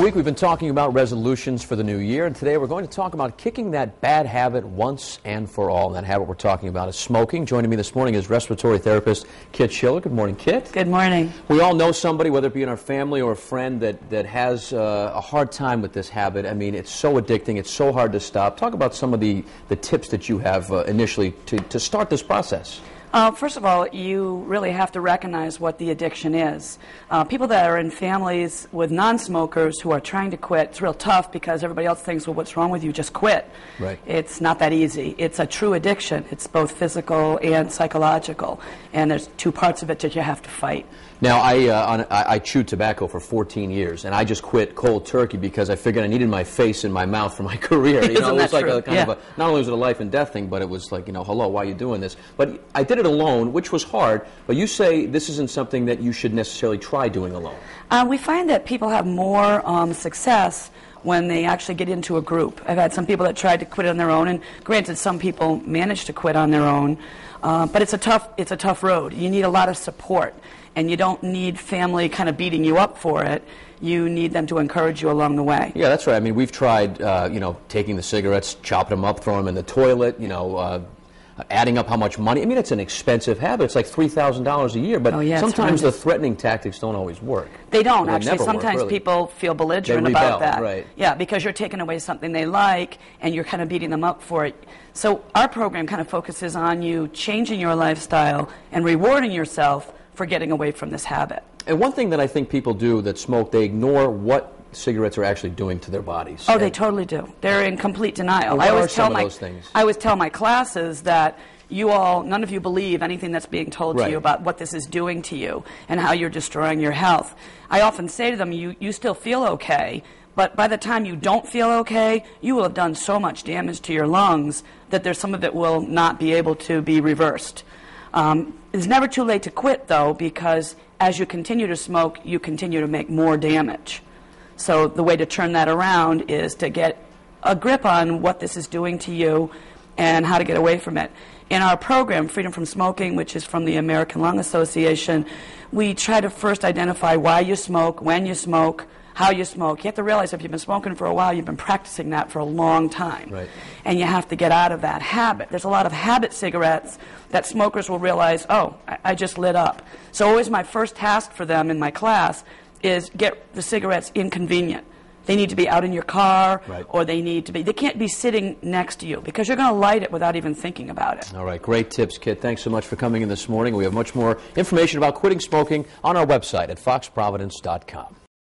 week we've been talking about resolutions for the new year, and today we're going to talk about kicking that bad habit once and for all. And that habit we're talking about is smoking. Joining me this morning is respiratory therapist Kit Schiller. Good morning, Kit. Good morning. We all know somebody, whether it be in our family or a friend, that has a hard time with this habit. I mean, it's so addicting. It's so hard to stop. Talk about some of the tips that you have initially to start this process. First of all, you really have to recognize what the addiction is. People that are in families with non-smokers who are trying to quit, it's real tough because everybody else thinks, well, what's wrong with you? Just quit. Right. It's not that easy. It's a true addiction. It's both physical and psychological, and there's two parts of it that you have to fight. Now, I chewed tobacco for 14 years, and I just quit cold turkey because I figured I needed my face in my mouth for my career. You know, it was like a kind of a, not only was it a life and death thing, but it was like, you know, hello, why are you doing this? But I did it alone, which was hard, but you say this isn't something that you should necessarily try doing alone. We find that people have more success when they actually get into a group. I've had some people that tried to quit on their own, and granted, some people manage to quit on their own, but it's a tough road. You need a lot of support, and you don't need family kind of beating you up for it. You need them to encourage you along the way. Yeah, that's right. I mean, we've tried, you know, taking the cigarettes, chopping them up, throwing them in the toilet, you know, adding up how much money. I mean, it's an expensive habit. It's like $3,000 a year, but sometimes the threatening tactics don't always work. They don't, actually. Sometimes people feel belligerent about that. Right. Yeah, because you're taking away something they like, and you're kind of beating them up for it. So our program kind of focuses on you changing your lifestyle and rewarding yourself for getting away from this habit. And one thing that I think people do that smoke, they ignore what cigarettes are actually doing to their bodies. Oh, they totally do. They're in complete denial. What are some of those things? I always tell my classes that none of you believe anything that's being told to you about what this is doing to you and how you're destroying your health. I often say to them, you still feel okay, but by the time you don't feel okay, you will have done so much damage to your lungs that some of it will not be able to be reversed. It's never too late to quit, though, because as you continue to smoke, you continue to make more damage. So the way to turn that around is to get a grip on what this is doing to you and how to get away from it. In our program, Freedom from Smoking, which is from the American Lung Association, we try to first identify why you smoke, when you smoke, how you smoke. You have to realize if you've been smoking for a while, you've been practicing that for a long time. Right. And you have to get out of that habit. There's a lot of habit cigarettes that smokers will realize, oh, I just lit up. So always my first task for them in my class is get the cigarettes inconvenient. They need to be out in your car, or they can't be sitting next to you because you're going to light it without even thinking about it. All right, great tips, Kit. Thanks so much for coming in this morning. We have much more information about quitting smoking on our website at foxprovidence.com.